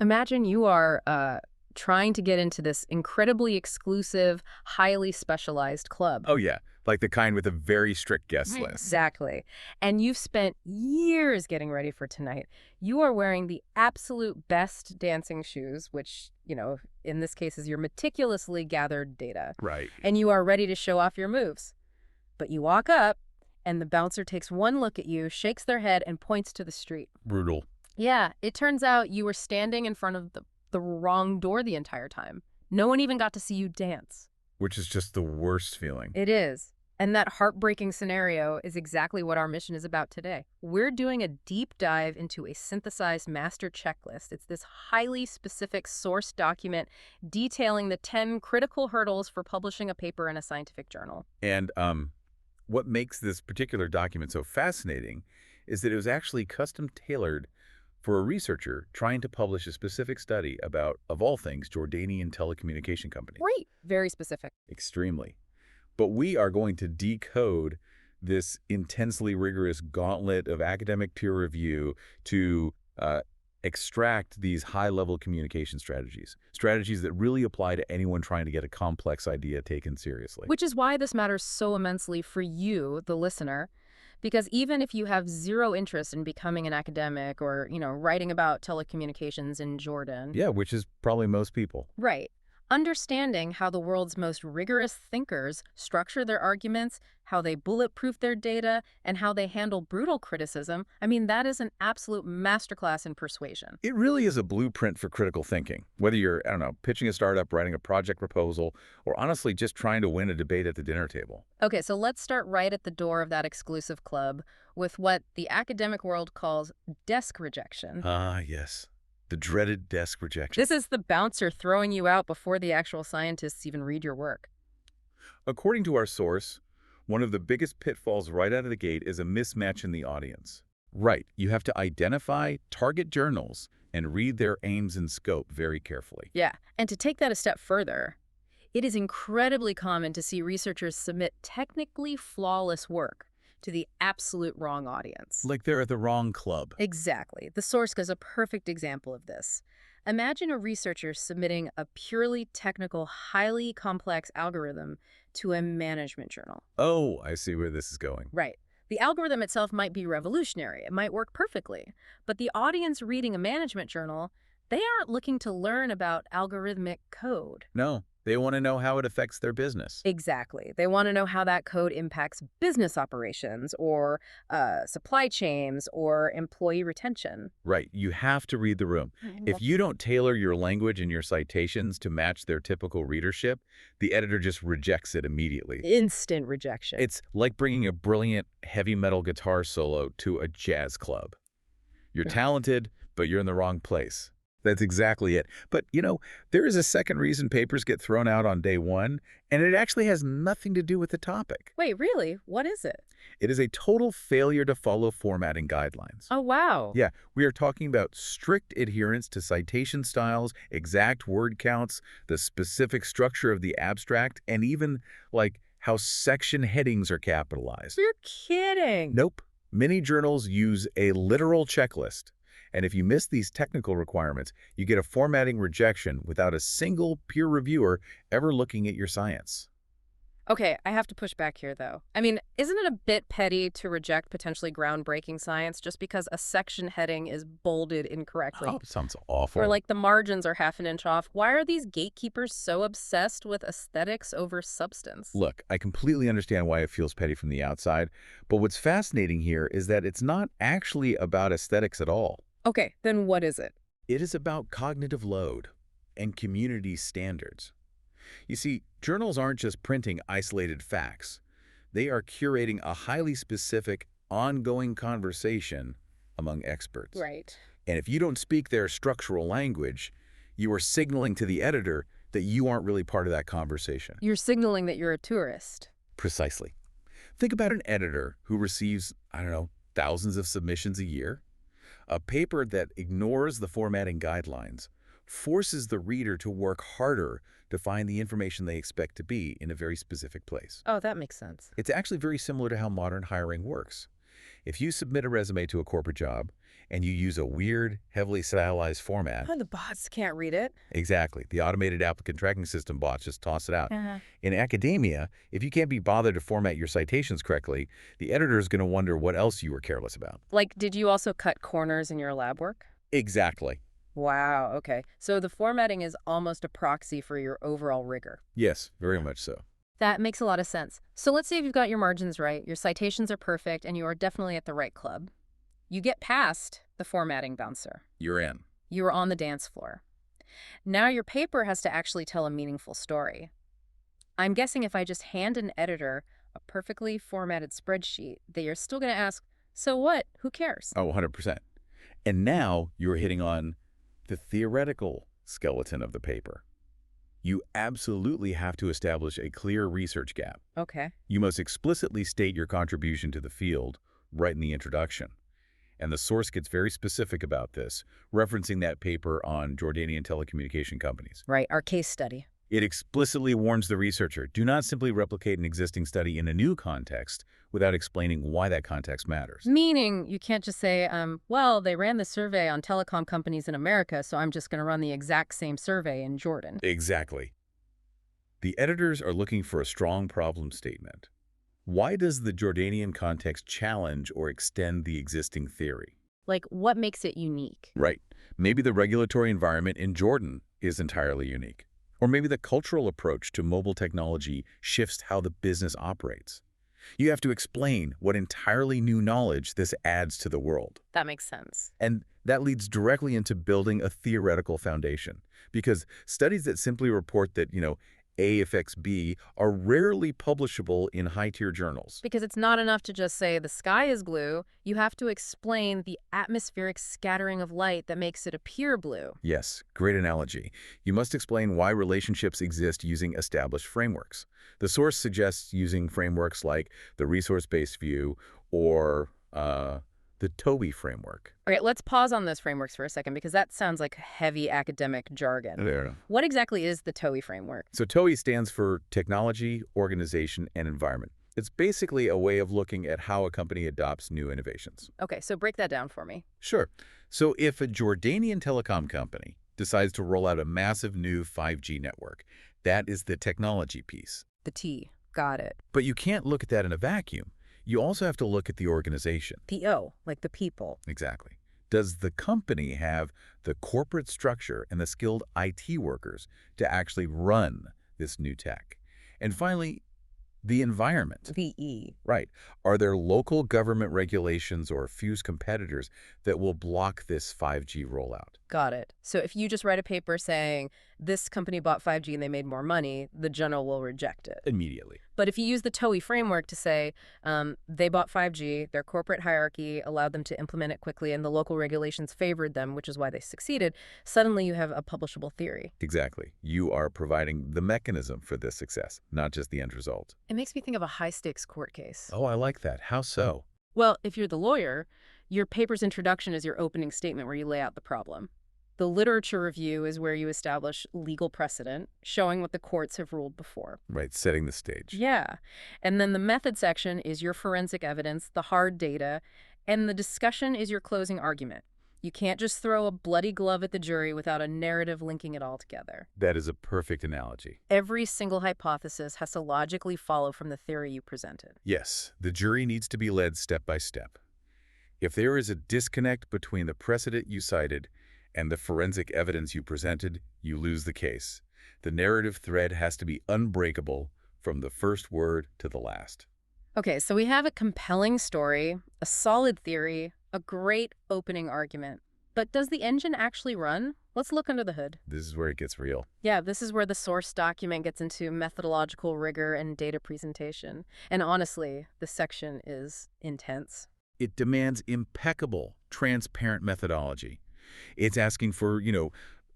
Imagine you are trying to get into this incredibly exclusive, highly specialized club. Oh, yeah. Like the kind with a very strict guest Right. list. Exactly. And you've spent years getting ready for tonight. You are wearing the absolute best dancing shoes, which, in this case is your meticulously gathered data. Right. And you are ready to show off your moves. But you walk up, and the bouncer takes one look at you, shakes their head, and points to the street. Brutal. Yeah, it turns out you were standing in front of the wrong door the entire time. No one even got to see you dance. Which is just the worst feeling. It is. And that heartbreaking scenario is exactly what our mission is about today. We're doing a deep dive into a synthesized master checklist. It's this highly specific source document detailing the 10 critical hurdles for publishing a paper in a scientific journal. And what makes this particular document so fascinating is that it was actually custom tailored for a researcher trying to publish a specific study about, of all things, Jordanian telecommunication companies. Right. Very specific. Extremely. But we are going to decode this intensely rigorous gauntlet of academic peer review to extract these high-level communication strategies that really apply to anyone trying to get a complex idea taken seriously. Which is why this matters so immensely for you, the listener. Because even if you have zero interest in becoming an academic or, writing about telecommunications in Jordan. Yeah, which is probably most people. Right. Understanding how the world's most rigorous thinkers structure their arguments, how they bulletproof their data, and how they handle brutal criticism, that is an absolute masterclass in persuasion. It really is a blueprint for critical thinking. Whether you're, pitching a startup, writing a project proposal, or honestly just trying to win a debate at the dinner table. Okay, so let's start right at the door of that exclusive club with what the academic world calls desk rejection. Ah, yes. The dreaded desk rejection. This is the bouncer throwing you out before the actual scientists even read your work. According to our source, one of the biggest pitfalls right out of the gate is a mismatch in the audience. Right, you have to identify target journals and read their aims and scope very carefully. Yeah, and to take that a step further, it is incredibly common to see researchers submit technically flawless work to the absolute wrong audience. Like they're at the wrong club. Exactly. The source is a perfect example of this. Imagine a researcher submitting a purely technical, highly complex algorithm to a management journal. Oh, I see where this is going. Right. The algorithm itself might be revolutionary. It might work perfectly. But the audience reading a management journal, they aren't looking to learn about algorithmic code. No, they want to know how it affects their business. Exactly. They want to know how that code impacts business operations or supply chains or employee retention. Right. You have to read the room. If you don't tailor your language and your citations to match their typical readership, the editor just rejects it immediately. Instant rejection. It's like bringing a brilliant heavy metal guitar solo to a jazz club. You're talented, but you're in the wrong place. That's exactly it. But, there is a second reason papers get thrown out on day one, and it actually has nothing to do with the topic. Wait, really? What is it? It is a total failure to follow formatting guidelines. Oh, wow. Yeah, we are talking about strict adherence to citation styles, exact word counts, the specific structure of the abstract, and even, how section headings are capitalized. You're kidding. Nope. Many journals use a literal checklist. And if you miss these technical requirements, you get a formatting rejection without a single peer reviewer ever looking at your science. Okay, I have to push back here, though. Isn't it a bit petty to reject potentially groundbreaking science just because a section heading is bolded incorrectly? Oh, sounds awful. Or the margins are half an inch off. Why are these gatekeepers so obsessed with aesthetics over substance? Look, I completely understand why it feels petty from the outside, but what's fascinating here is that it's not actually about aesthetics at all. Okay, then what is it? It is about cognitive load and community standards. You see, journals aren't just printing isolated facts. They are curating a highly specific, ongoing conversation among experts. Right. And if you don't speak their structural language, you are signaling to the editor that you aren't really part of that conversation. You're signaling that you're a tourist. Precisely. Think about an editor who receives, thousands of submissions a year. A paper that ignores the formatting guidelines forces the reader to work harder to find the information they expect to be in a very specific place. Oh, that makes sense. It's actually very similar to how modern hiring works. If you submit a resume to a corporate job and you use a weird, heavily stylized format. Oh, the bots can't read it. Exactly. The automated applicant tracking system bots just toss it out. Uh-huh. In academia, if you can't be bothered to format your citations correctly, the editor is going to wonder what else you were careless about. Like, did you also cut corners in your lab work? Exactly. Wow, okay. So the formatting is almost a proxy for your overall rigor. Yes, very much so. That makes a lot of sense. So let's say you've got your margins right, your citations are perfect, and you are definitely at the right club. You get past the formatting bouncer. You're in. You are on the dance floor. Now your paper has to actually tell a meaningful story. I'm guessing if I just hand an editor a perfectly formatted spreadsheet, they are still going to ask, so what? Who cares? Oh, 100%. And now you're hitting on the theoretical skeleton of the paper. You absolutely have to establish a clear research gap. Okay. You must explicitly state your contribution to the field right in the introduction. And the source gets very specific about this, referencing that paper on Jordanian telecommunication companies. Right, our case study. It explicitly warns the researcher, do not simply replicate an existing study in a new context without explaining why that context matters. Meaning you can't just say, well, they ran the survey on telecom companies in America, so I'm just going to run the exact same survey in Jordan. Exactly. The editors are looking for a strong problem statement. Why does the Jordanian context challenge or extend the existing theory? Like, what makes it unique? Right. Maybe the regulatory environment in Jordan is entirely unique. Or maybe the cultural approach to mobile technology shifts how the business operates. You have to explain what entirely new knowledge this adds to the world. That makes sense. And that leads directly into building a theoretical foundation. Because studies that simply report that, A affects B are rarely publishable in high-tier journals. Because it's not enough to just say the sky is blue. You have to explain the atmospheric scattering of light that makes it appear blue. Yes, great analogy. You must explain why relationships exist using established frameworks. The source suggests using frameworks like the resource-based view or the TOWIE framework. Okay, let's pause on those frameworks for a second because that sounds like heavy academic jargon. There. What exactly is the TOWIE framework? So TOWIE stands for Technology, Organization, and Environment. It's basically a way of looking at how a company adopts new innovations. Okay, so break that down for me. Sure. So if a Jordanian telecom company decides to roll out a massive new 5G network, that is the technology piece. The T. Got it. But you can't look at that in a vacuum. You also have to look at the organization. The O, like the people. Exactly. Does the company have the corporate structure and the skilled IT workers to actually run this new tech? And finally, the environment. The E. Right. Are there local government regulations or fuse competitors that will block this 5G rollout? Got it. So if you just write a paper saying this company bought 5G and they made more money, the journal will reject it. Immediately. But if you use the TOWIE framework to say they bought 5G, their corporate hierarchy allowed them to implement it quickly, and the local regulations favored them, which is why they succeeded, suddenly you have a publishable theory. Exactly. You are providing the mechanism for this success, not just the end result. It makes me think of a high-stakes court case. Oh, I like that. How so? Well, if you're the lawyer, your paper's introduction is your opening statement where you lay out the problem. The literature review is where you establish legal precedent, showing what the courts have ruled before. Right, setting the stage. Yeah. And then the method section is your forensic evidence, the hard data, and the discussion is your closing argument. You can't just throw a bloody glove at the jury without a narrative linking it all together. That is a perfect analogy. Every single hypothesis has to logically follow from the theory you presented. Yes, the jury needs to be led step by step. If there is a disconnect between the precedent you cited and the forensic evidence you presented, you lose the case. The narrative thread has to be unbreakable from the first word to the last. Okay, so we have a compelling story, a solid theory, a great opening argument. But does the engine actually run? Let's look under the hood. This is where it gets real. Yeah, this is where the source document gets into methodological rigor and data presentation. And honestly, this section is intense. It demands impeccable, transparent methodology. It's asking for,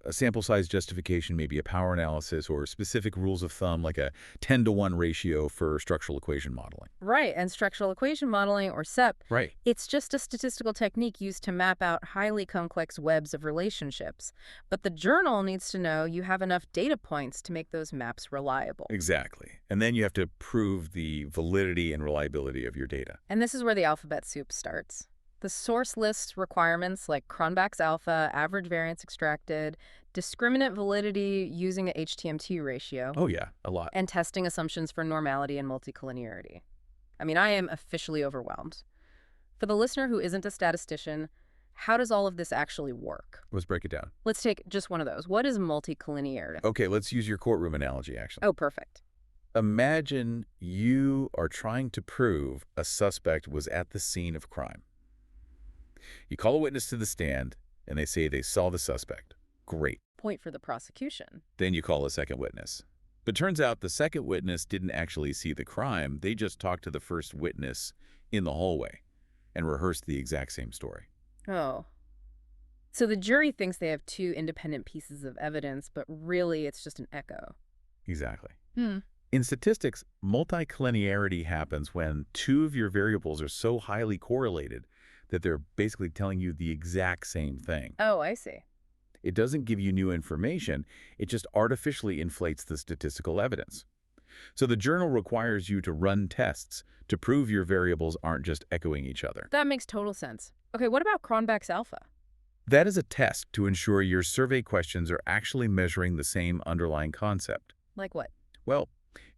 a sample size justification, maybe a power analysis, or specific rules of thumb like a 10-to-1 ratio for structural equation modeling. Right, and structural equation modeling, or SEP, Right. it's just a statistical technique used to map out highly complex webs of relationships. But the journal needs to know you have enough data points to make those maps reliable. Exactly. And then you have to prove the validity and reliability of your data. And this is where the alphabet soup starts. The source lists requirements like Cronbach's alpha, average variance extracted, discriminant validity using a HTMT ratio, Oh yeah, a lot. and testing assumptions for normality and multicollinearity. I mean, I am officially overwhelmed. For the listener who isn't a statistician, how does all of this actually work? Let's break it down. Let's take just one of those. What is multicollinearity? Okay, let's use your courtroom analogy, actually. Oh, perfect. Imagine you are trying to prove a suspect was at the scene of crime. You call a witness to the stand, and they say they saw the suspect. Great. Point for the prosecution. Then you call a second witness. But turns out the second witness didn't actually see the crime. They just talked to the first witness in the hallway and rehearsed the exact same story. Oh. So the jury thinks they have two independent pieces of evidence, but really it's just an echo. Exactly. Hmm. In statistics, multicollinearity happens when two of your variables are so highly correlated that they're basically telling you the exact same thing. Oh, I see. It doesn't give you new information, it just artificially inflates the statistical evidence. So the journal requires you to run tests to prove your variables aren't just echoing each other. That makes total sense. Okay, what about Cronbach's alpha? That is a test to ensure your survey questions are actually measuring the same underlying concept. Like what? Well,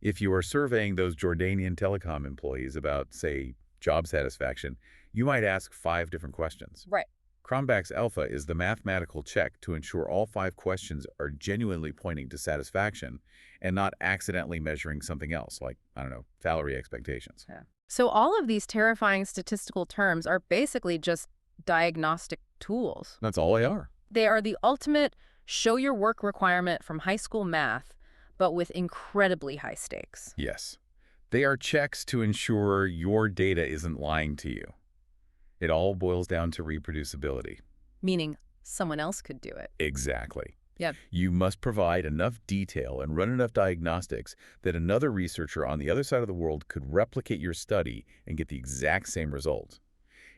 if you are surveying those Jordanian telecom employees about, say, job satisfaction, you might ask 5 different questions. Right. Cronbach's alpha is the mathematical check to ensure all 5 questions are genuinely pointing to satisfaction and not accidentally measuring something else, like, I don't know, salary expectations. Yeah. So all of these terrifying statistical terms are basically just diagnostic tools. That's all they are. They are the ultimate show your work requirement from high school math, but with incredibly high stakes. Yes. They are checks to ensure your data isn't lying to you. It all boils down to reproducibility. Meaning someone else could do it. Exactly. Yep. You must provide enough detail and run enough diagnostics that another researcher on the other side of the world could replicate your study and get the exact same result.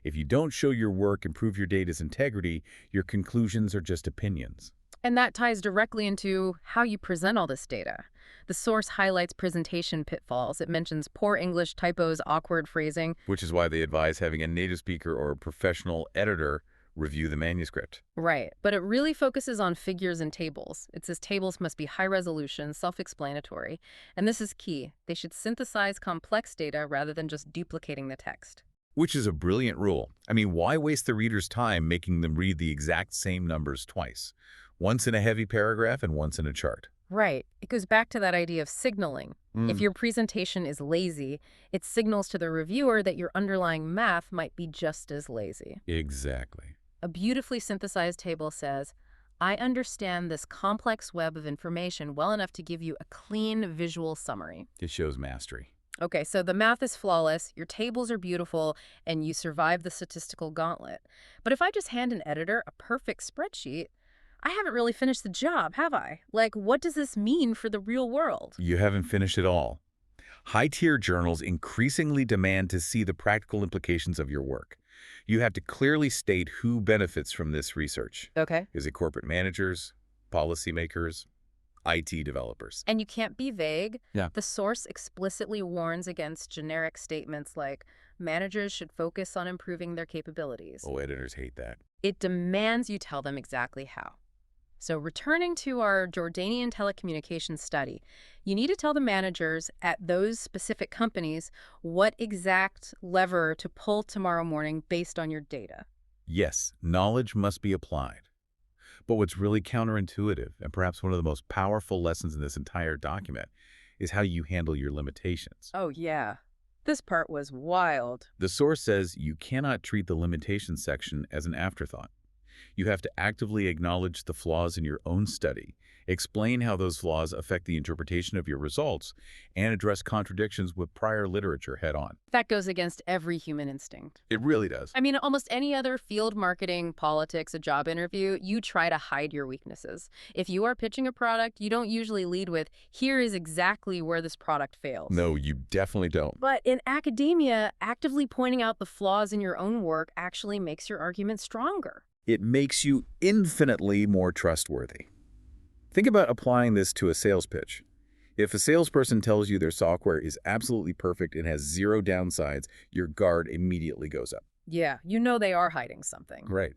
If you don't show your work and prove your data's integrity, your conclusions are just opinions. And that ties directly into how you present all this data. The source highlights presentation pitfalls. It mentions poor English, typos, awkward phrasing. Which is why they advise having a native speaker or a professional editor review the manuscript. Right, but it really focuses on figures and tables. It says tables must be high resolution, self-explanatory, and this is key. They should synthesize complex data rather than just duplicating the text. Which is a brilliant rule. I mean, why waste the reader's time making them read the exact same numbers twice? Once in a heavy paragraph and once in a chart. Right. It goes back to that idea of signaling. If your presentation is lazy, it signals to the reviewer that your underlying math might be just as lazy. Exactly. A beautifully synthesized table says, I understand this complex web of information well enough to give you a clean visual summary. It shows mastery. Okay, so the math is flawless, your tables are beautiful, and you survive the statistical gauntlet. But if I just hand an editor a perfect spreadsheet, I haven't really finished the job, have I? Like, what does this mean for the real world? You haven't finished it all. High-tier journals increasingly demand to see the practical implications of your work. You have to clearly state who benefits from this research. Okay. Is it corporate managers, policymakers, IT developers? And you can't be vague. Yeah. The source explicitly warns against generic statements like, managers should focus on improving their capabilities. Oh, editors hate that. It demands you tell them exactly how. So returning to our Jordanian telecommunications study, you need to tell the managers at those specific companies what exact lever to pull tomorrow morning based on your data. Yes, knowledge must be applied. But what's really counterintuitive, and perhaps one of the most powerful lessons in this entire document, is how you handle your limitations. Oh, yeah. This part was wild. The source says you cannot treat the limitations section as an afterthought. You have to actively acknowledge the flaws in your own study, explain how those flaws affect the interpretation of your results, and address contradictions with prior literature head-on. That goes against every human instinct. It really does. I mean, almost any other field marketing, politics, a job interview, you try to hide your weaknesses. If you are pitching a product, you don't usually lead with, here is exactly where this product fails. No, you definitely don't. But in academia, actively pointing out the flaws in your own work actually makes your argument stronger. It makes you infinitely more trustworthy. Think about applying this to a sales pitch. If a salesperson tells you their software is absolutely perfect and has zero downsides, your guard immediately goes up. Yeah, you know they are hiding something. Right.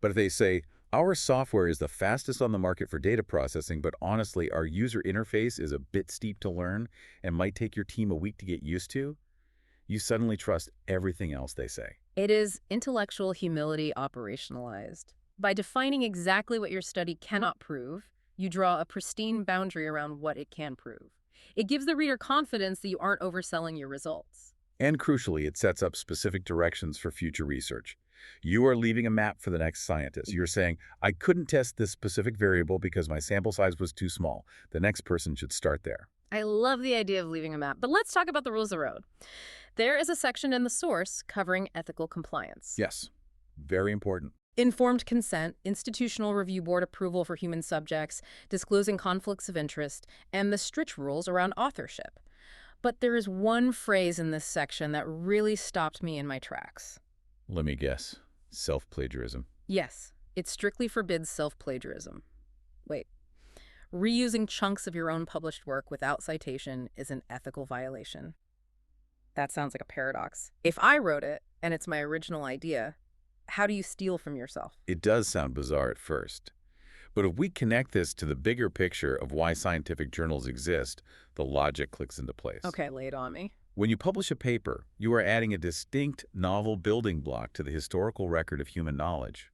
But if they say, our software is the fastest on the market for data processing, but honestly, our user interface is a bit steep to learn and might take your team a week to get used to, you suddenly trust everything else they say. It is intellectual humility operationalized. By defining exactly what your study cannot prove, you draw a pristine boundary around what it can prove. It gives the reader confidence that you aren't overselling your results. And crucially, it sets up specific directions for future research. You are leaving a map for the next scientist. You're saying, I couldn't test this specific variable because my sample size was too small. The next person should start there. I love the idea of leaving a map, but let's talk about the rules of the road. There is a section in the source covering ethical compliance. Yes, very important. Informed consent, institutional review board approval for human subjects, disclosing conflicts of interest, and the strict rules around authorship. But there is one phrase in this section that really stopped me in my tracks. Let me guess. Self-plagiarism. Yes, it strictly forbids self-plagiarism. Wait. Reusing chunks of your own published work without citation is an ethical violation. That sounds like a paradox. If I wrote it, and it's my original idea, how do you steal from yourself? It does sound bizarre at first. But if we connect this to the bigger picture of why scientific journals exist, the logic clicks into place. Okay, lay it on me. When you publish a paper, you are adding a distinct, novel building block to the historical record of human knowledge.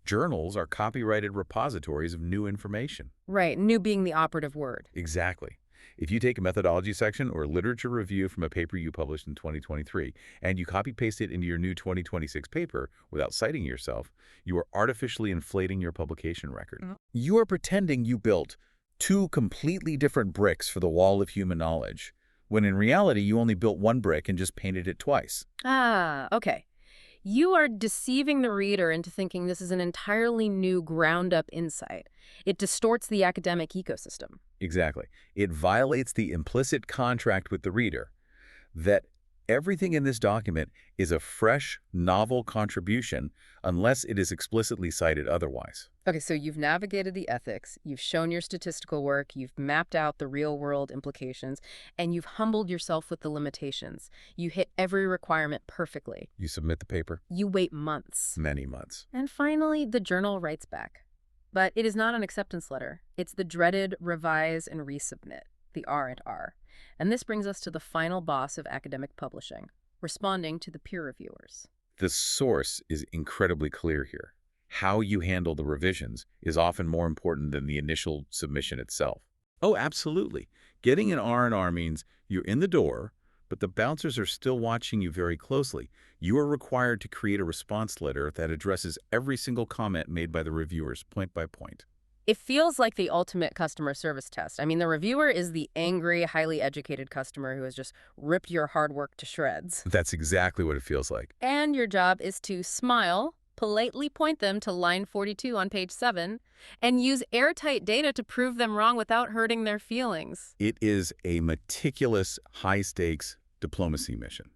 Journals are copyrighted repositories of new information. Right, new being the operative word. Exactly. If you take a methodology section or a literature review from a paper you published in 2023 and you copy-paste it into your new 2026 paper without citing yourself, you are artificially inflating your publication record. You are pretending you built two completely different bricks for the wall of human knowledge, when in reality you only built one brick and just painted it twice. Ah, okay. You are deceiving the reader into thinking this is an entirely new ground-up insight. It distorts the academic ecosystem. Exactly. It violates the implicit contract with the reader that everything in this document is a fresh, novel contribution unless it is explicitly cited otherwise. Okay, so you've navigated the ethics, you've shown your statistical work, you've mapped out the real-world implications, and you've humbled yourself with the limitations. You hit every requirement perfectly. You submit the paper. You wait months. Many months. And finally, the journal writes back. But it is not an acceptance letter. It's the dreaded revise and resubmit, the R&R. And this brings us to the final boss of academic publishing, responding to the peer reviewers. The source is incredibly clear here. How you handle the revisions is often more important than the initial submission itself. Oh, absolutely. Getting an R&R means you're in the door, but the bouncers are still watching you very closely. You are required to create a response letter that addresses every single comment made by the reviewers, point by point. It feels like the ultimate customer service test. I mean, the reviewer is the angry, highly educated customer who has just ripped your hard work to shreds. That's exactly what it feels like. And your job is to smile, politely point them to line 42 on page 7, and use airtight data to prove them wrong without hurting their feelings. It is a meticulous, high-stakes diplomacy mission.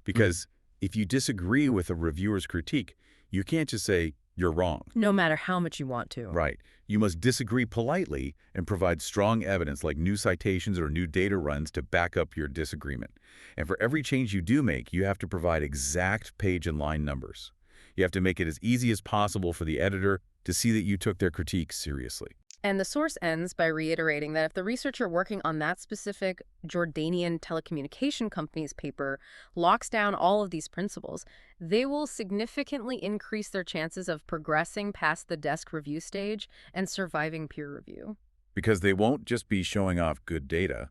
Because if you disagree with a reviewer's critique, you can't just say, you're wrong. No matter how much you want to. Right. You must disagree politely and provide strong evidence like new citations or new data runs to back up your disagreement. And for every change you do make, you have to provide exact page and line numbers. You have to make it as easy as possible for the editor to see that you took their critique seriously. And the source ends by reiterating that if the researcher working on that specific Jordanian telecommunication company's paper locks down all of these principles, they will significantly increase their chances of progressing past the desk review stage and surviving peer review. Because they won't just be showing off good data,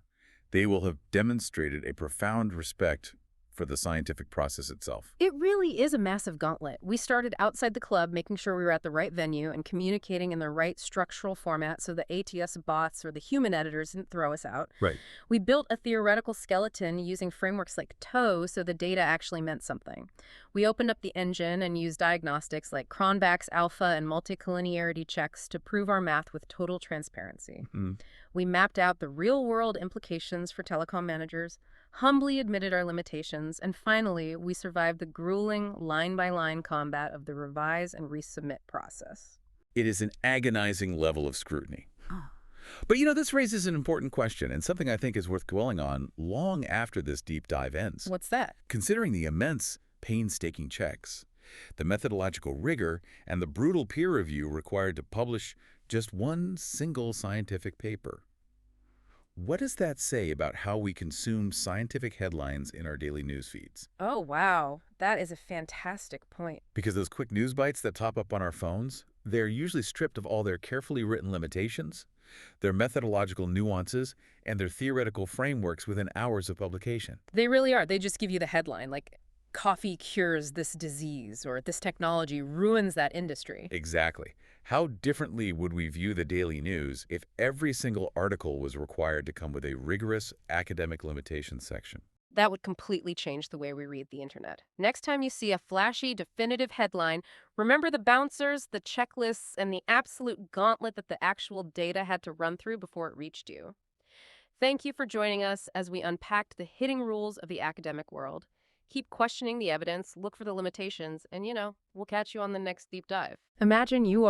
they will have demonstrated a profound respect for the scientific process itself. It really is a massive gauntlet. We started outside the club, making sure we were at the right venue and communicating in the right structural format so the ATS bots or the human editors didn't throw us out. Right. We built a theoretical skeleton using frameworks like TOE so the data actually meant something. We opened up the engine and used diagnostics like Cronbach's alpha and multicollinearity checks to prove our math with total transparency. We mapped out the real-world implications for telecom managers, humbly admitted our limitations, and finally, we survived the grueling line-by-line combat of the revise and resubmit process. It is an agonizing level of scrutiny. Oh. But this raises an important question and something I think is worth dwelling on long after this deep dive ends. What's that? Considering the immense painstaking checks, the methodological rigor, and the brutal peer review required to publish just one single scientific paper. What does that say about how we consume scientific headlines in our daily news feeds? Oh, wow. That is a fantastic point. Because those quick news bites that pop up on our phones, they're usually stripped of all their carefully written limitations, their methodological nuances, and their theoretical frameworks within hours of publication. They really are. They just give you the headline, like, coffee cures this disease, or this technology ruins that industry. Exactly. How differently would we view the daily news if every single article was required to come with a rigorous academic limitations section? That would completely change the way we read the internet. Next time you see a flashy, definitive headline, remember the bouncers, the checklists, and the absolute gauntlet that the actual data had to run through before it reached you. Thank you for joining us as we unpacked the hidden rules of the academic world. Keep questioning the evidence, look for the limitations, and we'll catch you on the next deep dive. Imagine you are